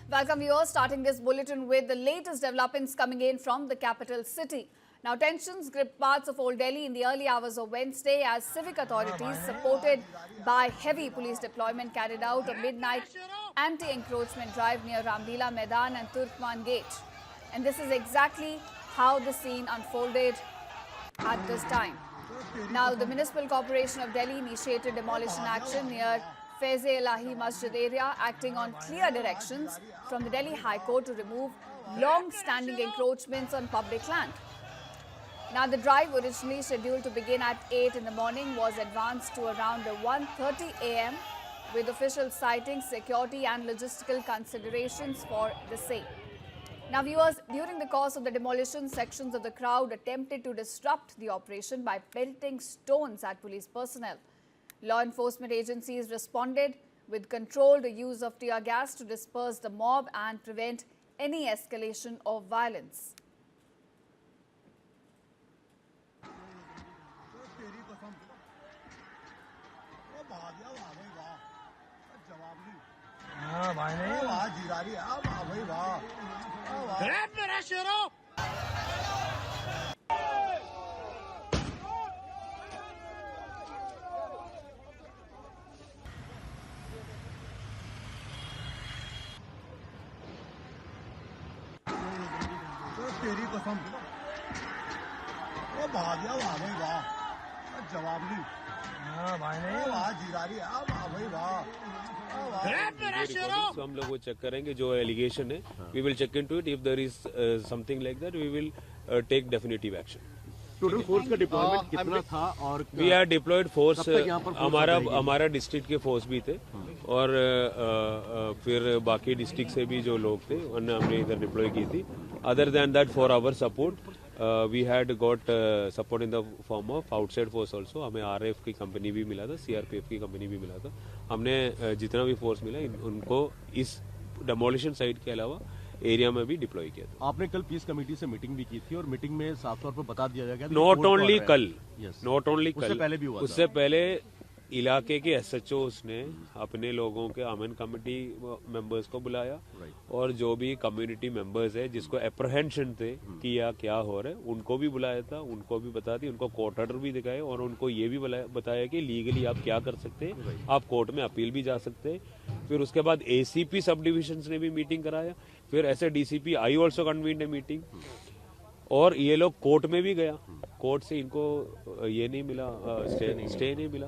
Welcome viewers, starting this bulletin with the latest developments coming in from the capital city. Now tensions gripped parts of Old Delhi in the early hours of Wednesday as civic authorities, supported by heavy police deployment, carried out a midnight anti-encroachment drive near Ramlila Maidan and Turkman Gate. And this is exactly how the scene unfolded at this time. Now the Municipal Corporation of Delhi initiated demolition action near Faiz-e-Ilahi Masjid area, acting on clear directions from the Delhi High Court to remove long-standing encroachments on public land. Now, the drive, originally scheduled to begin at 8 in the morning, was advanced to around 1:30 a.m. with official citing security and logistical considerations for the same. Now, viewers, during the course of the demolition, sections of the crowd attempted to disrupt the operation by pelting stones at police personnel. Law enforcement agencies responded with controlled use of tear gas to disperse the mob and prevent any escalation of violence. तेरी कसम वो भाग गया वाह भाई वाह जवाब नहीं भाई नहीं वाह जीरारी वाह भाई वाह तो हम लोग वो चेक करेंगे जो एलिगेशन है we will check into it if there is something like that we will take definitive action. Total force का डिप्लॉयमेंट कितना था और वी आर डिप्लॉयड फोर्स हमारा डिस्ट्रिक्ट के फोर्स भी थे और फिर बाकी डिस्ट्रिक्ट से भी जो लोग थे उन्हें हमने इधर डिप्लॉय की थी। Other than that for our support we had got support in the form of outside force also. हमें आरएफ की कंपनी भी मिला था, सीआरपीएफ की कंपनी भी मिला था। हमने जितना भी फोर्स मिला उनको इस डेमोलिशन साइट के अलावा एरिया में भी डिप्लॉय किया था। आपने कल पीस कमेटी से मीटिंग भी की थी और मीटिंग में साफ तौर पर बता दिया गया नॉट ओनली कल, नॉट ओनली कल, उससे पहले भी हुआ, उससे पहले इलाके के एसएचओस ने अपने लोगों के अमेन कमेटी मेंबर्स को बुलाया और जो भी कम्युनिटी मेंबर्स है जिसको अप्रहेंशन थे कि यह क्या हो रहा है उनको भी बुलाया था, उनको भी बता दी, उनको कोर्ट ऑर्डर भी दिखाए और उनको ये भी बताया कि लीगली आप क्या कर सकते हैं, आप कोर्ट में अपील भी जा सकते हैं। फिर उसके बाद एसीपी सब डिविजन्स ने भी मीटिंग कराया, फिर ऐसे DCP I also convened a meeting और ये लोग कोर्ट में भी गया। कोर्ट से इनको ये नहीं मिला, स्टे नहीं मिला,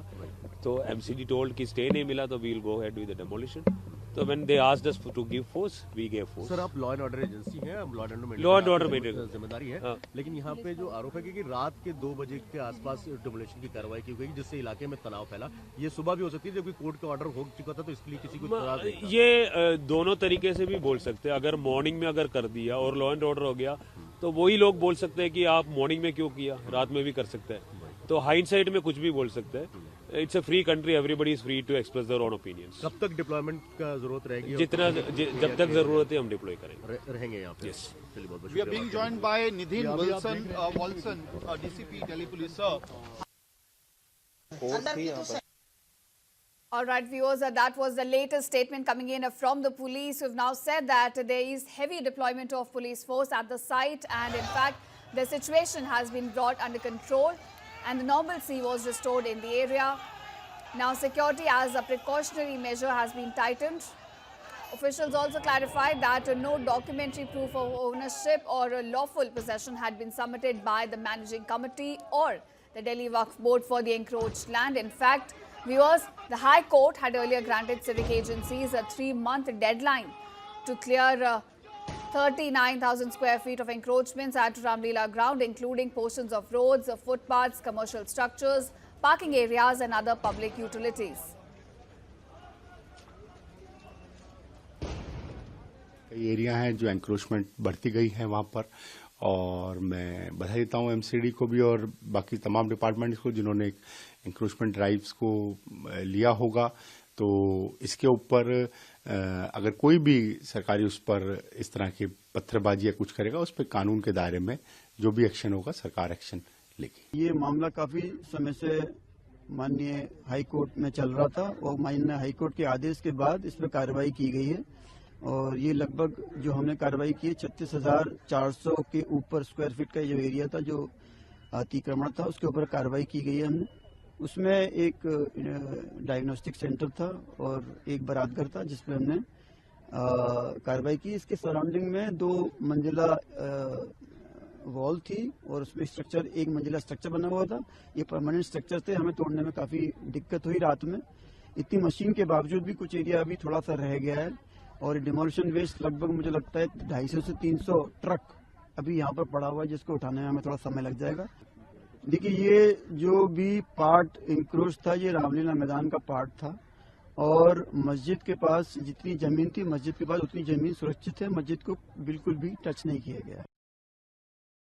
तो एमसीडी टोल्ड कि स्टे नहीं मिला तो we will go ahead with the demolition. तो when they asked us to give force we gave force. Sir आप लॉ एंड ऑर्डर एजेंसी हैं, लॉ एंड ऑर्डर जिम्मेदारी है, लेकिन यहाँ पे जो आरोप है कि रात के 2 बजे के आसपास डेमोलिशन की कार्रवाई की गई जिससे इलाके में तनाव फैला। ये सुबह भी हो सकती है जबकि कोर्ट का ऑर्डर हो चुका था, तो इसके लिए किसी को ये दोनों तरीके से भी बोल सकते हैं। अगर मॉर्निंग में अगर कर दिया और लॉ एंड ऑर्डर हो गया तो वही लोग बोल सकते हैं कि आप मॉर्निंग में क्यों किया, रात में भी कर सकते हैं। तो हाइंडसाइट में कुछ भी बोल सकते हैं। It's a free country, everybody is free to express their own opinions. कब तक डिप्लॉयमेंट का जरूरत रहेगी? जब तक जरूरत है हम डिप्लॉय करेंगे, रहेंगे यहाँ पे। यस, चलिए बहुत बहुत we are being joined by Nidhin Walson DCP Delhi police sir. All right, viewers, that was the latest statement coming in from the police, who have now said that there is heavy deployment of police force at the site, and in fact, the situation has been brought under control and the normalcy was restored in the area. Now, security as a precautionary measure has been tightened. Officials also clarified that no documentary proof of ownership or lawful possession had been submitted by the managing committee or the Delhi Waqf Board for the encroached land. In fact, viewers, the High Court had earlier granted civic agencies a 3-month deadline to clear 39,000 square feet of encroachments at Ramlila ground, including portions of roads, footpaths, commercial structures, parking areas and other public utilities. कई area हैं जो encroachment बढ़ती गई है वहाँ पर, और मैं बधाई देता हूँ एमसीडी को भी और बाकी तमाम डिपार्टमेंट्स को जिन्होंने एंक्रोचमेंट ड्राइव्स को लिया होगा। तो इसके ऊपर अगर कोई भी सरकारी उस पर इस तरह की पत्थरबाजी या कुछ करेगा, उस पर कानून के दायरे में जो भी एक्शन होगा सरकार एक्शन लेगी। ये मामला काफी समय से माननीय हाई कोर्ट में चल रहा था और माननीय हाई कोर्ट के आदेश के बाद इस पर कार्रवाई की गई है। और ये लगभग जो हमने कार्रवाई की 36,400 के ऊपर स्क्वायर फीट का जो एरिया था जो अतिक्रमण था उसके ऊपर कार्रवाई की गई है हमने। उसमें एक डायग्नोस्टिक सेंटर था और एक बारातघर था जिसमें हमने कार्रवाई की। इसके सराउंडिंग में 2 मंजिला वॉल थी और उसमें स्ट्रक्चर 1 मंजिला स्ट्रक्चर बना हुआ था। ये परमानेंट स्ट्रक्चर थे, हमें तोड़ने में काफी दिक्कत हुई रात में। इतनी मशीन के बावजूद भी कुछ एरिया अभी थोड़ा सा रह गया है और डिमोलिशन वेस्ट लगभग मुझे लगता है 250 से 300 ट्रक अभी यहाँ पर पड़ा हुआ है जिसको उठाने में हमें थोड़ा समय लग जाएगा। देखिए, ये जो भी पार्ट इंक्रोच था ये रामलीला मैदान का पार्ट था और मस्जिद के पास जितनी जमीन थी मस्जिद के पास उतनी जमीन सुरक्षित है, मस्जिद को बिल्कुल भी टच नहीं किया गया।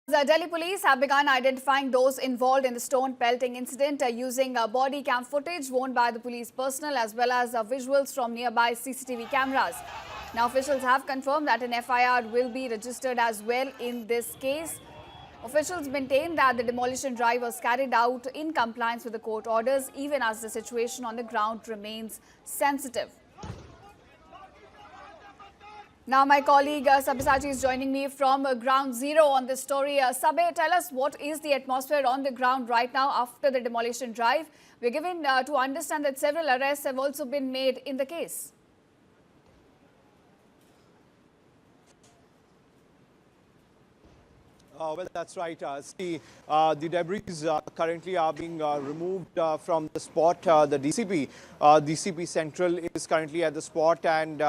The Delhi police have begun identifying those involved in the stone pelting incident using body cam footage worn by the police personnel as well as visuals from nearby CCTV cameras. Now, officials have confirmed that an FIR will be registered as well in this case. Officials maintain that the demolition drive was carried out in compliance with the court orders, even as the situation on the ground remains sensitive. Now, my colleague Sabyasachi is joining me from ground zero on this story. Sabya, tell us what is the atmosphere on the ground right now after the demolition drive? We're given to understand that several arrests have also been made in the case. Well, that's right. The debris currently are being removed from the spot. The DCP Central is currently at the spot, and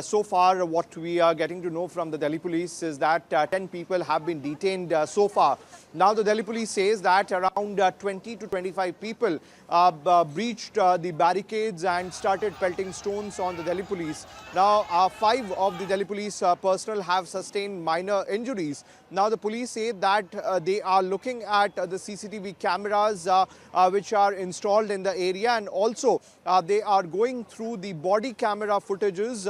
so far what we are getting to know from the Delhi police is that 10 people have been detained so far. Now the Delhi police says that around 20 to 25 people breached the barricades and started pelting stones on the Delhi police. Now 5 of the Delhi police personnel have sustained minor injuries. Now the police say that they are looking at the CCTV cameras which are installed in the area, and also they are going through the body camera footages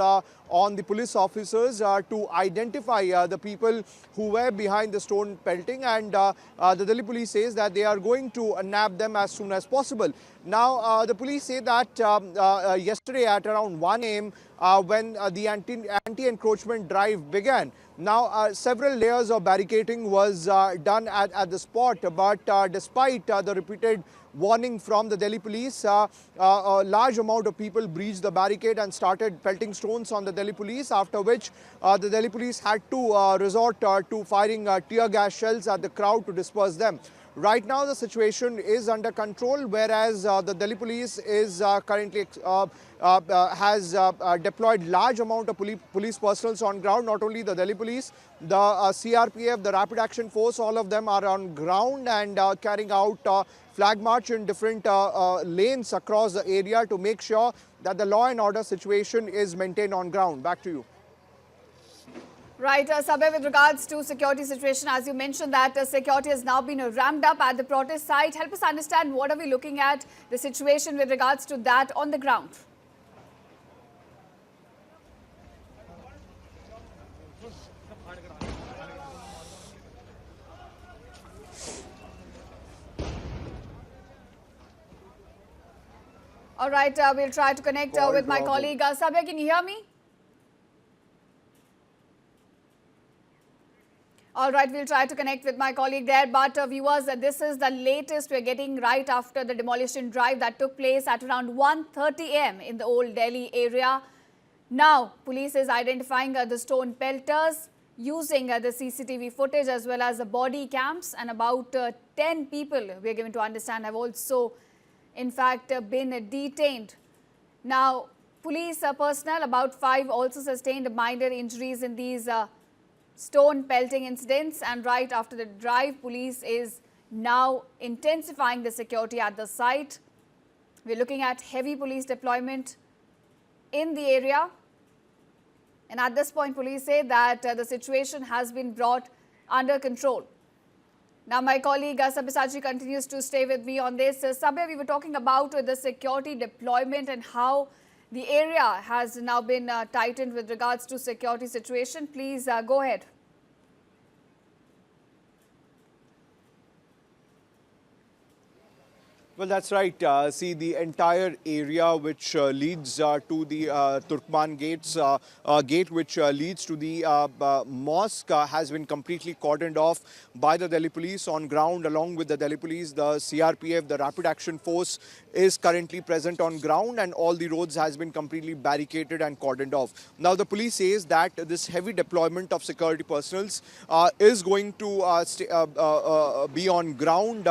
on the police officers to identify the people who were behind the stone pelting, and the Delhi police says that they are going to nab them as soon as possible. Now the police say that yesterday at around 1 a.m. When the anti-encroachment drive began, now several layers of barricading was done at the spot, but despite the repeated warning from the Delhi police, a large amount of people breached the barricade and started pelting stones on the Delhi police, after which the Delhi police had to resort to firing tear gas shells at the crowd to disperse them. Right now the situation is under control, whereas the Delhi police is currently has deployed large amount of police personnel on ground. Not only the Delhi police, the CRPF, the Rapid Action Force, all of them are on ground and carrying out flag march in different lanes across the area to make sure that the law and order situation is maintained on ground. Back to you. Right, Sabya, with regards to security situation, as you mentioned that security has now been ramped up at the protest site. Help us understand what are we looking at, the situation with regards to that on the ground. All right, we'll try to connect with my colleague. Sabya, can you hear me? All right, we'll try to connect with my colleague there. But viewers, this is the latest we're getting right after the demolition drive that took place at around 1:30 a.m. in the Old Delhi area. Now, police is identifying the stone pelters using the CCTV footage as well as the body cams, and about 10 people, we're given to understand, have also in fact been detained. Now, police personnel, about 5, also sustained minor injuries in these stone pelting incidents, and right after the drive, police is now intensifying the security at the site. We're looking at heavy police deployment in the area, and at this point police say that the situation has been brought under control. Now my colleague Sabyasachi continues to stay with me on this. Sabya, we were talking about the security deployment and how the area has now been tightened with regards to security situation. Please go ahead. Well, that's right. See, the entire area which leads to the Turkman gate which leads to the mosque has been completely cordoned off by the Delhi police on ground. Along with the Delhi police, the CRPF, the Rapid Action Force, is currently present on ground, and all the roads has been completely barricaded and cordoned off. Now, the police says that this heavy deployment of security personnels is going to be on ground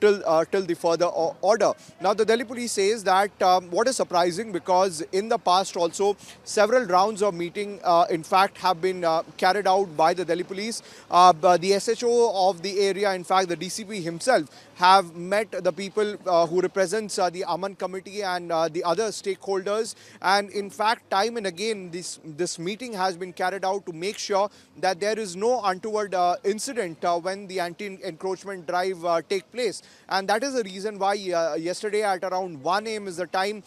till the further order. Now, the Delhi police says that what is surprising, because in the past also several rounds of meeting in fact have been carried out by the Delhi police. The SHO of the area, in fact the DCP himself, have met the people who represents the Aman committee and the other stakeholders, and in fact time and again this meeting has been carried out to make sure that there is no untoward incident when the anti-encroachment drive take place. And that is the reason why yesterday at around 1 AM is the time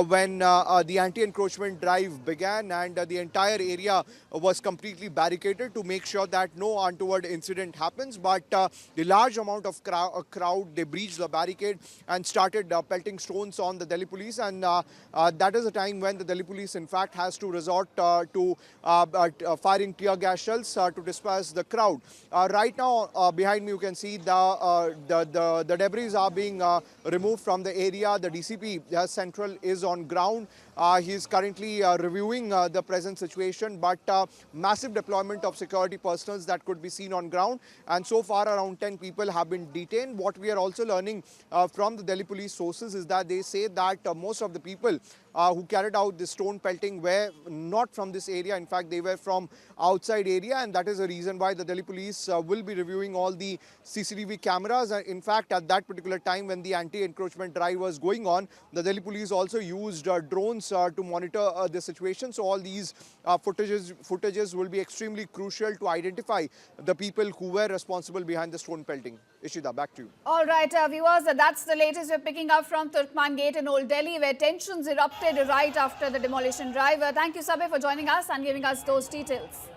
when the anti-encroachment drive began, and the entire area was completely barricaded to make sure that no untoward incident happens. But the large amount of crowd, they breached the barricade and started pelting stones on the Delhi police, and that is the time when the Delhi police in fact has to resort to firing tear gas shells to disperse the crowd. Right now behind me you can see the debris are being removed from the area. The DCP Central is on ground. He is currently reviewing the present situation, but massive deployment of security personnel that could be seen on ground, and so far around 10 people have been detained. What we are also learning from the Delhi police sources is that they say that most of the people who carried out the stone pelting were not from this area. In fact, they were from outside area, and that is the reason why the Delhi police will be reviewing all the CCTV cameras. In fact, at that particular time when the anti-encroachment drive was going on, the Delhi police also used drones to monitor the situation. So all these footages will be extremely crucial to identify the people who were responsible behind the stone pelting. Ishita, back to you. All right, viewers, that's the latest we're picking up from Turkman Gate in Old Delhi, where tensions erupted right after the demolition drive. Thank you, Sabir, for joining us and giving us those details.